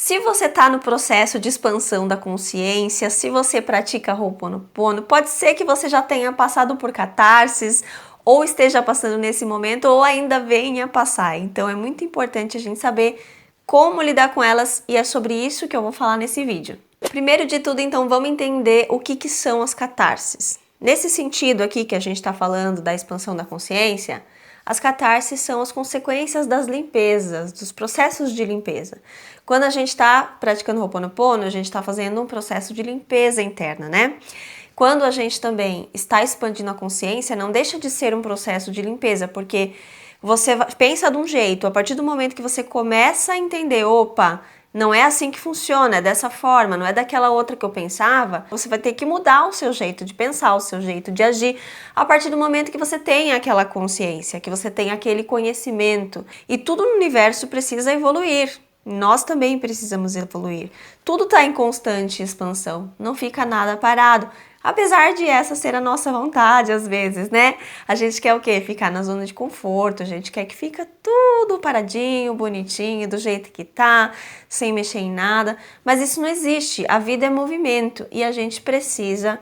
Se você está no processo de expansão da consciência, se você pratica Ho'oponopono, pode ser que você já tenha passado por catarses, ou esteja passando nesse momento, ou ainda venha passar. Então é muito importante a gente saber como lidar com elas, e é sobre isso que eu vou falar nesse vídeo. Primeiro de tudo, então, vamos entender o que são as catarses. Nesse sentido aqui que a gente está falando da expansão da consciência, as catarses são as consequências das limpezas, dos processos de limpeza. Quando a gente está praticando Ho'oponopono, a gente está fazendo um processo de limpeza interna, né? Quando a gente também está expandindo a consciência, não deixa de ser um processo de limpeza, porque você pensa de um jeito, a partir do momento que você começa a entender, opa, não é assim que funciona, é dessa forma, não é daquela outra que eu pensava, você vai ter que mudar o seu jeito de pensar, o seu jeito de agir, a partir do momento que você tem aquela consciência, que você tem aquele conhecimento. E tudo no universo precisa evoluir. Nós também precisamos evoluir. Tudo está em constante expansão, não fica nada parado. Apesar de essa ser a nossa vontade às vezes, né? A gente quer o quê? Ficar na zona de conforto, a gente quer que fica tudo paradinho, bonitinho, do jeito que tá, sem mexer em nada. Mas isso não existe, a vida é movimento e a gente precisa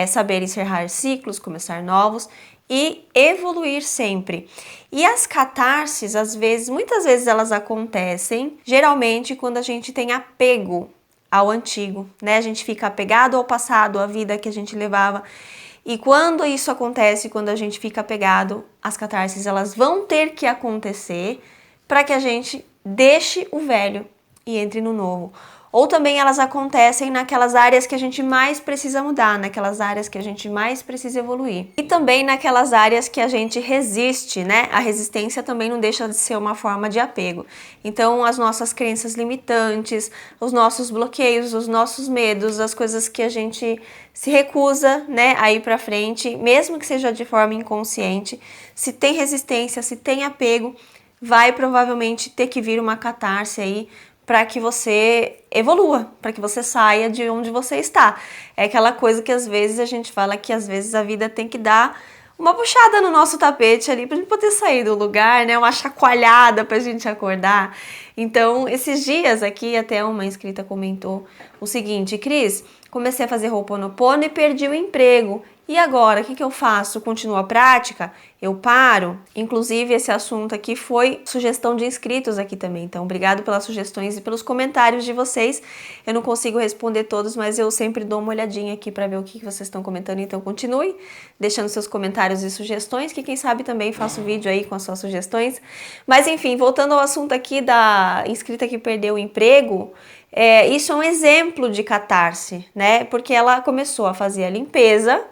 saber encerrar ciclos, começar novos e evoluir sempre. E as catarses, muitas vezes elas acontecem, geralmente quando a gente tem apego ao antigo, né? A gente fica apegado ao passado, à vida que a gente levava. E quando isso acontece, quando a gente fica apegado, as catarses elas vão ter que acontecer para que a gente deixe o velho e entre no novo. Ou também elas acontecem naquelas áreas que a gente mais precisa mudar, naquelas áreas que a gente mais precisa evoluir. E também naquelas áreas que a gente resiste, né? A resistência também não deixa de ser uma forma de apego. Então, as nossas crenças limitantes, os nossos bloqueios, os nossos medos, as coisas que a gente se recusa, né, a ir pra frente, mesmo que seja de forma inconsciente, se tem resistência, se tem apego, vai provavelmente ter que vir uma catarse aí, para que você evolua, para que você saia de onde você está. É aquela coisa que às vezes a gente fala que às vezes a vida tem que dar uma puxada no nosso tapete ali para a gente poder sair do lugar, né? Uma chacoalhada para a gente acordar. Então, esses dias aqui até uma inscrita comentou o seguinte: Cris, comecei a fazer Ho'oponopono e perdi o emprego. E agora, o que eu faço? Continuo a prática? Eu paro? Inclusive, esse assunto aqui foi sugestão de inscritos aqui também. Então, obrigado pelas sugestões e pelos comentários de vocês. Eu não consigo responder todos, mas eu sempre dou uma olhadinha aqui para ver o que vocês estão comentando. Então, continue deixando seus comentários e sugestões, que quem sabe também faço vídeo aí com as suas sugestões. Mas, enfim, voltando ao assunto aqui da inscrita que perdeu o emprego, isso é um exemplo de catarse, né? Porque ela começou a fazer a limpeza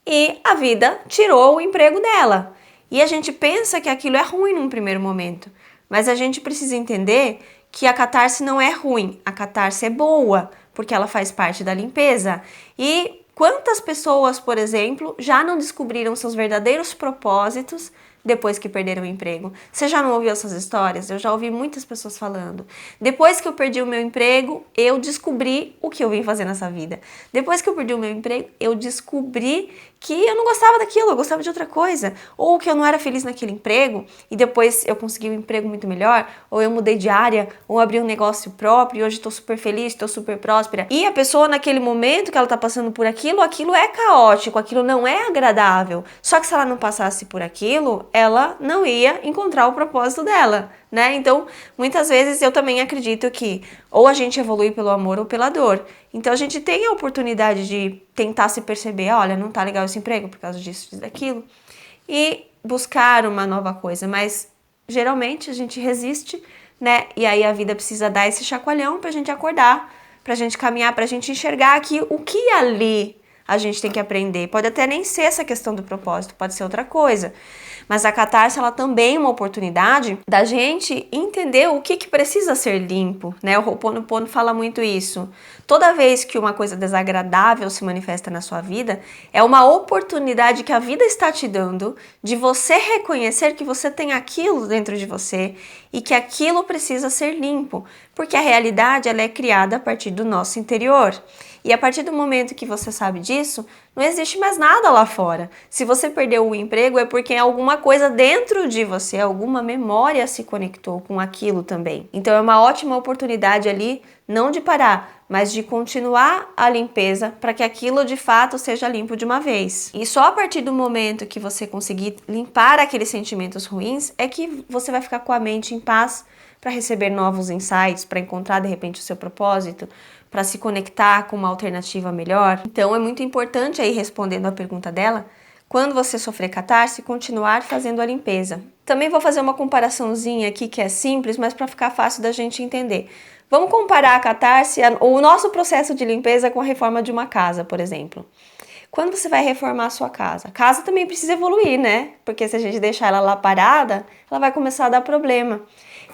e a vida tirou o emprego dela. E a gente pensa que aquilo é ruim num primeiro momento, mas a gente precisa entender que a catarse não é ruim, a catarse é boa, porque ela faz parte da limpeza. E quantas pessoas, por exemplo, já não descobriram seus verdadeiros propósitos depois que perderam o emprego? Você já não ouviu essas histórias? Eu já ouvi muitas pessoas falando. Depois que eu perdi o meu emprego, eu descobri o que eu vim fazer nessa vida. Depois que eu perdi o meu emprego, eu descobri que eu não gostava daquilo, eu gostava de outra coisa. Ou que eu não era feliz naquele emprego e depois eu consegui um emprego muito melhor. Ou eu mudei de área, ou abri um negócio próprio e hoje estou super feliz, estou super próspera. E a pessoa naquele momento que ela está passando por aquilo é caótico, aquilo não é agradável. Só que se ela não passasse por aquilo, ela não ia encontrar o propósito dela, né? Então, muitas vezes eu também acredito que ou a gente evolui pelo amor ou pela dor. Então, a gente tem a oportunidade de tentar se perceber, olha, não tá legal esse emprego por causa disso, daquilo, e buscar uma nova coisa, mas geralmente a gente resiste, né? E aí a vida precisa dar esse chacoalhão pra gente acordar, pra gente caminhar, pra gente enxergar aqui o que ali a gente tem que aprender. Pode até nem ser essa questão do propósito, pode ser outra coisa. Mas a catarse, ela também é uma oportunidade da gente entender o que precisa ser limpo, né? O Ho'oponopono fala muito isso. Toda vez que uma coisa desagradável se manifesta na sua vida, é uma oportunidade que a vida está te dando de você reconhecer que você tem aquilo dentro de você e que aquilo precisa ser limpo, porque a realidade ela é criada a partir do nosso interior. E a partir do momento que você sabe disso, não existe mais nada lá fora. Se você perdeu o emprego é porque alguma coisa dentro de você, alguma memória se conectou com aquilo também. Então é uma ótima oportunidade ali, não de parar, mas de continuar a limpeza para que aquilo de fato seja limpo de uma vez. E só a partir do momento que você conseguir limpar aqueles sentimentos ruins é que você vai ficar com a mente em paz para receber novos insights, para encontrar de repente o seu propósito, para se conectar com uma alternativa melhor. Então é muito importante aí, respondendo a pergunta dela, quando você sofrer catarse, continuar fazendo a limpeza. Também vou fazer uma comparaçãozinha aqui que é simples, mas para ficar fácil da gente entender. Vamos comparar a catarse, o nosso processo de limpeza com a reforma de uma casa, por exemplo. Quando você vai reformar a sua casa, a casa também precisa evoluir, né? Porque se a gente deixar ela lá parada, ela vai começar a dar problema.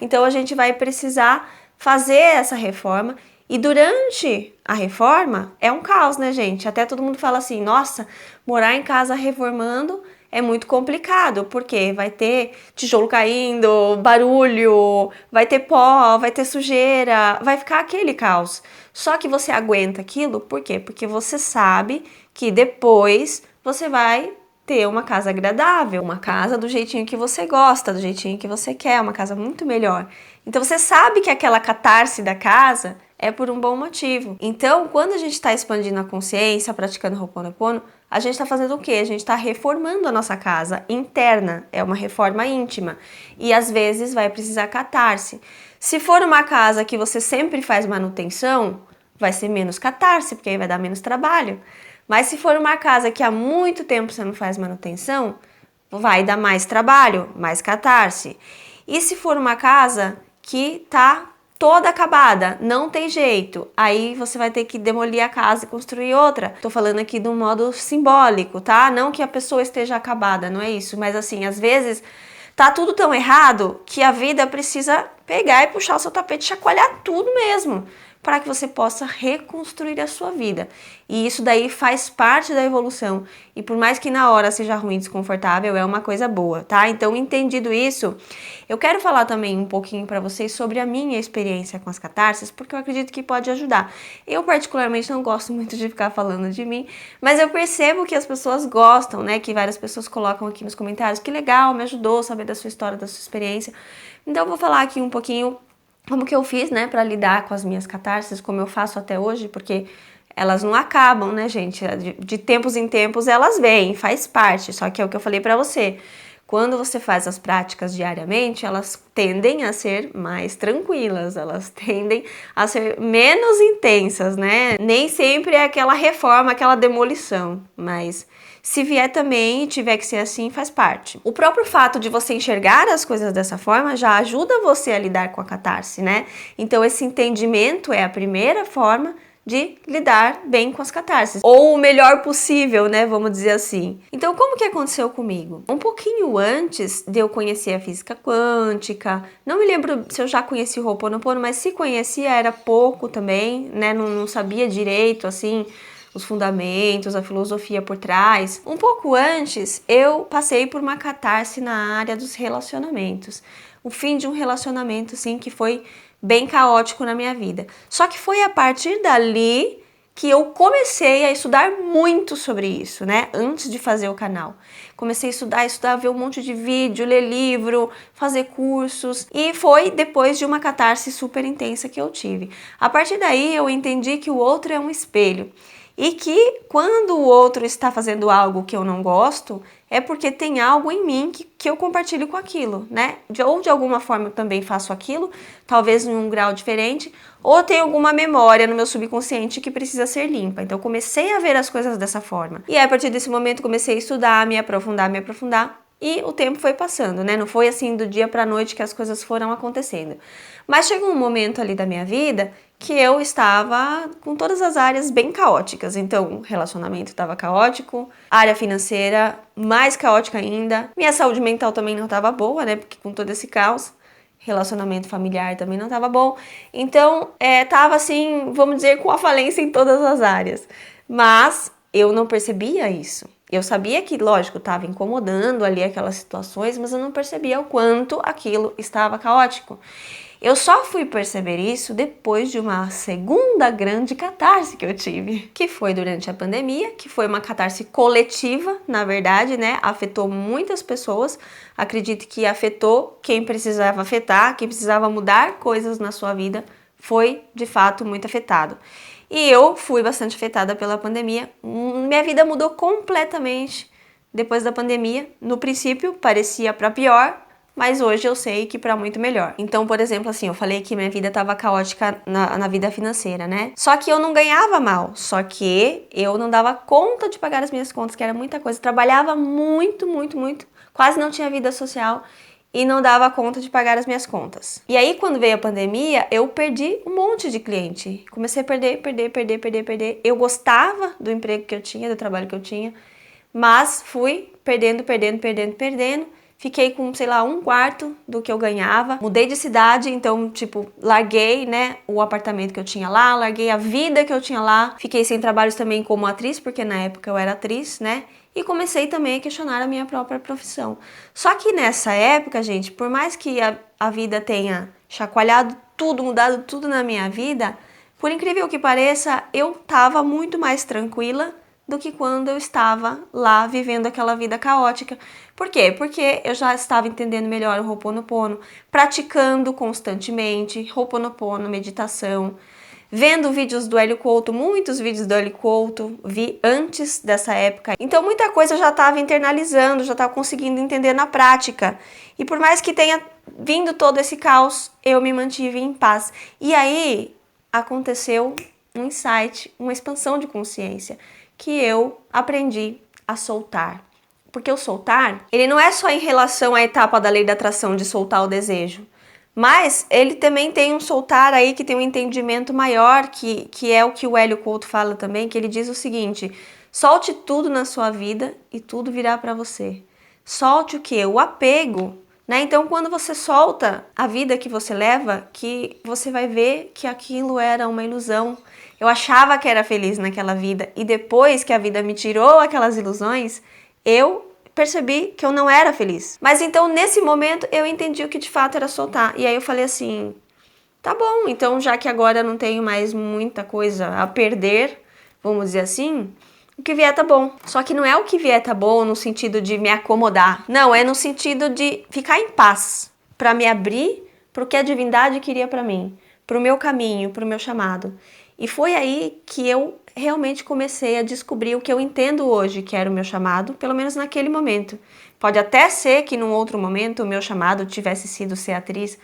Então a gente vai precisar fazer essa reforma. E durante a reforma é um caos, né, gente? Até todo mundo fala assim, nossa, morar em casa reformando é muito complicado, porque vai ter tijolo caindo, barulho, vai ter pó, vai ter sujeira, vai ficar aquele caos. Só que você aguenta aquilo, por quê? Porque você sabe que depois você vai ter uma casa agradável, uma casa do jeitinho que você gosta, do jeitinho que você quer, uma casa muito melhor. Então você sabe que aquela catarse da casa é por um bom motivo. Então, quando a gente está expandindo a consciência, praticando Ho'oponopono, a gente está fazendo o quê? A gente está reformando a nossa casa interna, é uma reforma íntima. E às vezes vai precisar catarse. Se for uma casa que você sempre faz manutenção, vai ser menos catarse, porque aí vai dar menos trabalho. Mas se for uma casa que há muito tempo você não faz manutenção, vai dar mais trabalho, mais catarse. E se for uma casa que tá toda acabada, não tem jeito, aí você vai ter que demolir a casa e construir outra. Tô falando aqui de um modo simbólico, tá? Não que a pessoa esteja acabada, não é isso, mas assim, às vezes tá tudo tão errado que a vida precisa pegar e puxar o seu tapete e chacoalhar tudo mesmo, para que você possa reconstruir a sua vida. E isso daí faz parte da evolução. E por mais que na hora seja ruim e desconfortável, é uma coisa boa, tá? Então, entendido isso, eu quero falar também um pouquinho para vocês sobre a minha experiência com as catarses, porque eu acredito que pode ajudar. Eu particularmente não gosto muito de ficar falando de mim, mas eu percebo que as pessoas gostam, né? Que várias pessoas colocam aqui nos comentários, que legal, me ajudou saber da sua história, da sua experiência. Então, eu vou falar aqui um pouquinho como que eu fiz, né, para lidar com as minhas catarses, como eu faço até hoje, porque elas não acabam, né, gente? De tempos em tempos elas vêm, faz parte. Só que é o que eu falei para você. Quando você faz as práticas diariamente, elas tendem a ser mais tranquilas, elas tendem a ser menos intensas, né? Nem sempre é aquela reforma, aquela demolição, mas se vier também e tiver que ser assim, faz parte. O próprio fato de você enxergar as coisas dessa forma já ajuda você a lidar com a catarse, né? Então esse entendimento é a primeira forma de lidar bem com as catarses, ou o melhor possível, né, vamos dizer assim. Então, como que aconteceu comigo? Um pouquinho antes de eu conhecer a física quântica, não me lembro se eu já conheci o Ho'oponopono, mas se conhecia era pouco também, né, não sabia direito, assim, os fundamentos, a filosofia por trás. Um pouco antes, eu passei por uma catarse na área dos relacionamentos. O fim de um relacionamento, assim, que foi bem caótico na minha vida. Só que foi a partir dali que eu comecei a estudar muito sobre isso, né? Antes de fazer o canal. Comecei a estudar, ver um monte de vídeo, ler livro, fazer cursos. E foi depois de uma catarse super intensa que eu tive. A partir daí eu entendi que o outro é um espelho. E que quando o outro está fazendo algo que eu não gosto, é porque tem algo em mim que eu compartilho com aquilo, né? Ou de alguma forma eu também faço aquilo, talvez em um grau diferente, ou tem alguma memória no meu subconsciente que precisa ser limpa. Então eu comecei a ver as coisas dessa forma. E aí, a partir desse momento comecei a estudar, me aprofundar. E o tempo foi passando, né? Não foi assim do dia pra noite que as coisas foram acontecendo. Mas chegou um momento ali da minha vida que eu estava com todas as áreas bem caóticas. Então, o relacionamento estava caótico, a área financeira mais caótica ainda, minha saúde mental também não estava boa, né? Porque com todo esse caos, relacionamento familiar também não estava bom. Então, tava assim, vamos dizer, com a falência em todas as áreas. Mas eu não percebia isso. Eu sabia que, lógico, estava incomodando ali aquelas situações, mas eu não percebia o quanto aquilo estava caótico. Eu só fui perceber isso depois de uma segunda grande catarse que eu tive, que foi durante a pandemia, que foi uma catarse coletiva, na verdade, né? Afetou muitas pessoas. Acredito que afetou quem precisava afetar, quem precisava mudar coisas na sua vida, foi de fato muito afetado. E eu fui bastante afetada pela pandemia. Minha vida mudou completamente depois da pandemia. No princípio parecia para pior, mas hoje eu sei que para muito melhor. Então, por exemplo, assim, eu falei que minha vida estava caótica na vida financeira, né? Só que eu não ganhava mal, só que eu não dava conta de pagar as minhas contas, que era muita coisa. Trabalhava muito, muito, muito, quase não tinha vida social e não dava conta de pagar as minhas contas. E aí, quando veio a pandemia, eu perdi um monte de cliente. Comecei a perder. Eu gostava do emprego que eu tinha, do trabalho que eu tinha, mas fui perdendo. Fiquei com, sei lá, um quarto do que eu ganhava. Mudei de cidade, então, tipo, larguei, né, o apartamento que eu tinha lá, larguei a vida que eu tinha lá. Fiquei sem trabalhos também como atriz, porque na época eu era atriz, né? E comecei também a questionar a minha própria profissão. Só que nessa época, gente, por mais que a vida tenha chacoalhado tudo, mudado tudo na minha vida, por incrível que pareça, eu tava muito mais tranquila do que quando eu estava lá vivendo aquela vida caótica. Por quê? Porque eu já estava entendendo melhor o Ho'oponopono, praticando constantemente Ho'oponopono, meditação, vendo vídeos do Hélio Couto, muitos vídeos do Hélio Couto, vi antes dessa época. Então muita coisa eu já estava internalizando, já estava conseguindo entender na prática. E por mais que tenha vindo todo esse caos, eu me mantive em paz. E aí aconteceu um insight, uma expansão de consciência, que eu aprendi a soltar. Porque o soltar, ele não é só em relação à etapa da lei da atração de soltar o desejo, mas ele também tem um soltar aí que tem um entendimento maior, que é o que o Hélio Couto fala também, que ele diz o seguinte: solte tudo na sua vida e tudo virá para você. Solte o quê? O apego, né? Então, quando você solta a vida que você leva, que você vai ver que aquilo era uma ilusão. Eu achava que era feliz naquela vida e depois que a vida me tirou aquelas ilusões, eu percebi que eu não era feliz. Mas então, nesse momento, eu entendi o que de fato era soltar. E aí eu falei assim, tá bom, então já que agora eu não tenho mais muita coisa a perder, vamos dizer assim, o que vier tá bom. Só que não é o que vier tá bom no sentido de me acomodar. Não, é no sentido de ficar em paz, para me abrir para o que a divindade queria para mim, para o meu caminho, para o meu chamado. E foi aí que eu realmente comecei a descobrir o que eu entendo hoje que era o meu chamado, pelo menos naquele momento. Pode até ser que num outro momento o meu chamado tivesse sido ser atriz,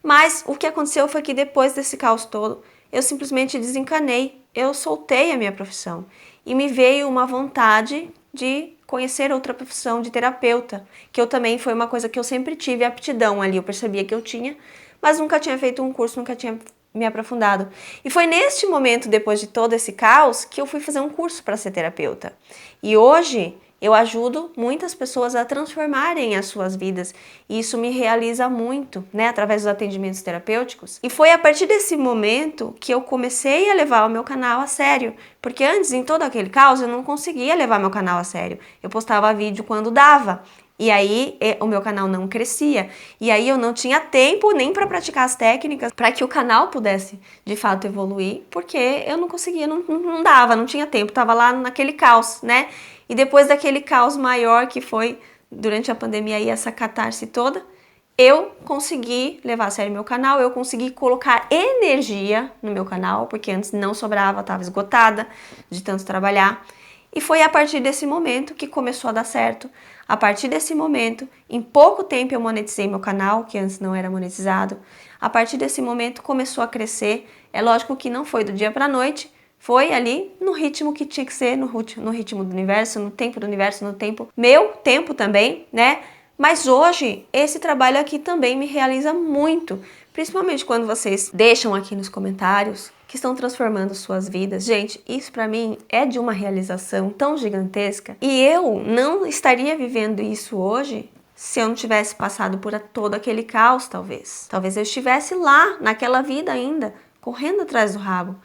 mas o que aconteceu foi que depois desse caos todo, eu simplesmente desencanei, eu soltei a minha profissão e me veio uma vontade de conhecer outra profissão de terapeuta, que eu também foi uma coisa que eu sempre tive aptidão ali, eu percebia que eu tinha, mas nunca tinha feito um curso, nunca tinha me aprofundado. E foi neste momento, depois de todo esse caos, que eu fui fazer um curso para ser terapeuta. E hoje eu ajudo muitas pessoas a transformarem as suas vidas e isso me realiza muito, né, através dos atendimentos terapêuticos. E foi a partir desse momento que eu comecei a levar o meu canal a sério, porque antes, em todo aquele caos, eu não conseguia levar meu canal a sério. Eu postava vídeo quando dava. E aí o meu canal não crescia, e aí eu não tinha tempo nem para praticar as técnicas para que o canal pudesse de fato evoluir, porque eu não conseguia, não dava, não tinha tempo, tava lá naquele caos, né? E depois daquele caos maior que foi durante a pandemia e essa catarse toda, eu consegui levar a sério meu canal, eu consegui colocar energia no meu canal, porque antes não sobrava, estava esgotada de tanto trabalhar. E foi a partir desse momento que começou a dar certo. A partir desse momento, em pouco tempo eu monetizei meu canal, que antes não era monetizado. A partir desse momento começou a crescer. É lógico que não foi do dia para a noite, foi ali no ritmo que tinha que ser, no ritmo do universo, no tempo do universo, no tempo, meu tempo também, né? Mas hoje, esse trabalho aqui também me realiza muito, principalmente quando vocês deixam aqui nos comentários que estão transformando suas vidas. Gente, isso para mim é de uma realização tão gigantesca. E eu não estaria vivendo isso hoje se eu não tivesse passado por todo aquele caos, talvez. Talvez eu estivesse lá, naquela vida ainda, correndo atrás do rabo.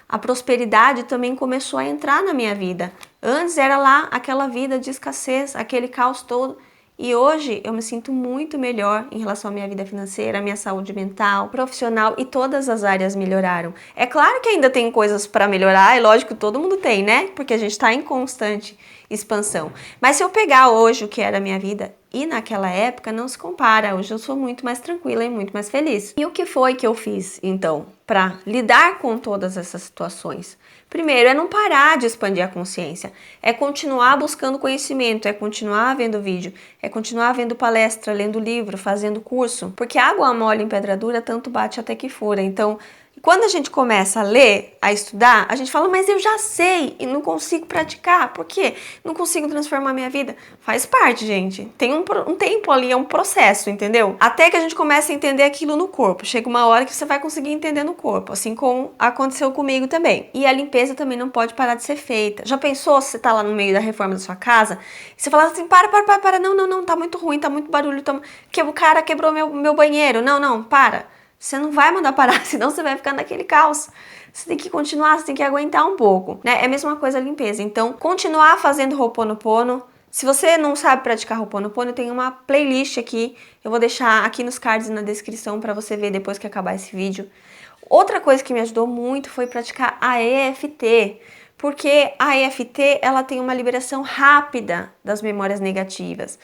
A prosperidade também começou a entrar na minha vida. Antes era lá aquela vida de escassez, aquele caos todo. E hoje eu me sinto muito melhor em relação à minha vida financeira, à minha saúde mental, profissional, e todas as áreas melhoraram. É claro que ainda tem coisas para melhorar, é lógico, todo mundo tem, né? Porque a gente está em constante expansão. Mas se eu pegar hoje o que era a minha vida e naquela época, não se compara. Hoje eu sou muito mais tranquila e muito mais feliz. E o que foi que eu fiz, então, para lidar com todas essas situações? Primeiro, é não parar de expandir a consciência, é continuar buscando conhecimento, é continuar vendo vídeo, é continuar vendo palestra, lendo livro, fazendo curso, porque água mole em pedra dura tanto bate até que fura. Então, quando a gente começa a ler, a estudar, a gente fala, mas eu já sei e não consigo praticar. Por quê? Não consigo transformar minha vida. Faz parte, gente. Tem um tempo ali, é um processo, entendeu? Até que a gente comece a entender aquilo no corpo. Chega uma hora que você vai conseguir entender no corpo, assim como aconteceu comigo também. E a limpeza também não pode parar de ser feita. Já pensou se você tá lá no meio da reforma da sua casa e você fala assim, para, não, tá muito ruim, tá muito barulho, que o cara quebrou meu banheiro. Não, para. Você não vai mandar parar, senão você vai ficar naquele caos. Você tem que continuar, você tem que aguentar um pouco, né? É a mesma coisa a limpeza. Então, continuar fazendo Ho'oponopono. Se você não sabe praticar Ho'oponopono, tem uma playlist aqui. Eu vou deixar aqui nos cards na descrição para você ver depois que acabar esse vídeo. Outra coisa que me ajudou muito foi praticar a EFT. Porque a EFT, ela tem uma liberação rápida das memórias negativas.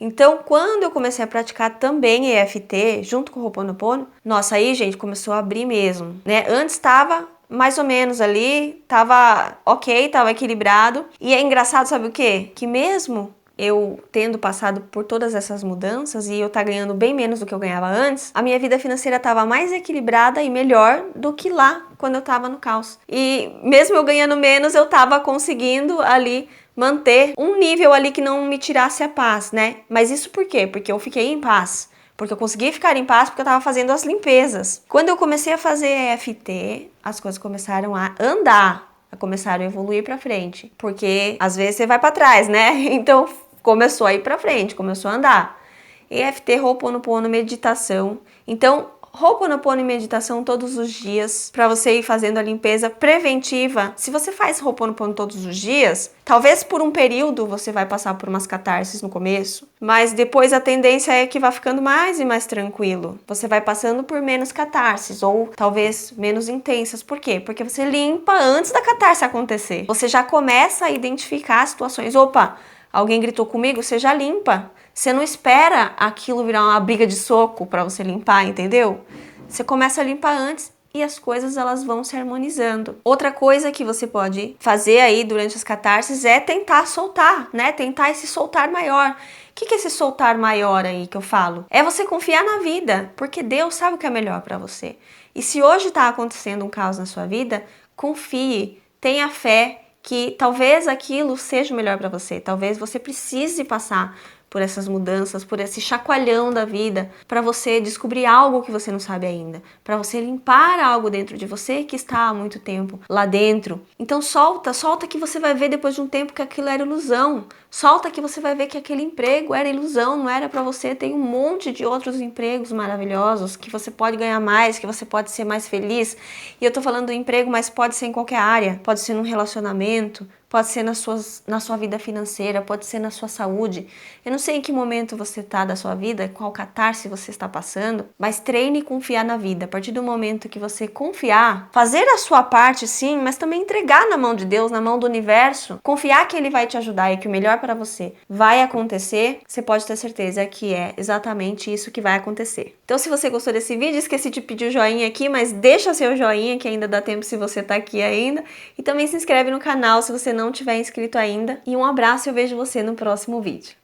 Então, quando eu comecei a praticar também EFT, junto com o Ho'oponopono, nossa, aí, gente, começou a abrir mesmo, né? Antes estava mais ou menos ali, tava ok, tava equilibrado. E é engraçado, sabe o quê? Que mesmo eu tendo passado por todas essas mudanças e eu tá ganhando bem menos do que eu ganhava antes, a minha vida financeira estava mais equilibrada e melhor do que lá quando eu tava no caos. E mesmo eu ganhando menos, eu tava conseguindo ali manter um nível ali que não me tirasse a paz, né? Mas isso por quê? Porque eu fiquei em paz. Porque eu consegui ficar em paz porque eu tava fazendo as limpezas. Quando eu comecei a fazer EFT, as coisas começaram a andar, começaram a evoluir pra frente. Porque às vezes você vai pra trás, né? Então começou a ir pra frente, começou a andar. EFT, Ho'oponopono, meditação. Então, Ho'oponopono e meditação todos os dias, para você ir fazendo a limpeza preventiva. Se você faz Ho'oponopono todos os dias, talvez por um período você vai passar por umas catarses no começo, mas depois a tendência é que vá ficando mais e mais tranquilo. Você vai passando por menos catarses, ou talvez menos intensas. Por quê? Porque você limpa antes da catarse acontecer. Você já começa a identificar as situações. Opa, alguém gritou comigo, você já limpa. Você não espera aquilo virar uma briga de soco para você limpar, entendeu? Você começa a limpar antes e as coisas elas vão se harmonizando. Outra coisa que você pode fazer aí durante as catarses é tentar soltar, né? Tentar esse soltar maior. O que é esse soltar maior aí que eu falo? É você confiar na vida, porque Deus sabe o que é melhor para você. E se hoje está acontecendo um caos na sua vida, confie, tenha fé que talvez aquilo seja o melhor para você. Talvez você precise passar por essas mudanças, por esse chacoalhão da vida, para você descobrir algo que você não sabe ainda, para você limpar algo dentro de você que está há muito tempo lá dentro. Então solta que você vai ver depois de um tempo que aquilo era ilusão. Solta que você vai ver que aquele emprego era ilusão, não era para você. Tem um monte de outros empregos maravilhosos que você pode ganhar mais, que você pode ser mais feliz. E eu tô falando do emprego, mas pode ser em qualquer área, pode ser num relacionamento, pode ser na sua vida financeira, pode ser na sua saúde. Eu não sei em que momento você está da sua vida, qual catarse você está passando, mas treine e confiar na vida. A partir do momento que você confiar, fazer a sua parte sim, mas também entregar na mão de Deus, na mão do universo, confiar que Ele vai te ajudar e que o melhor para você vai acontecer, você pode ter certeza que é exatamente isso que vai acontecer. Então, se você gostou desse vídeo, esqueci de pedir o joinha aqui, mas deixa seu joinha que ainda dá tempo se você tá aqui ainda. E também se inscreve no canal se você não tiver inscrito ainda. E um abraço e eu vejo você no próximo vídeo.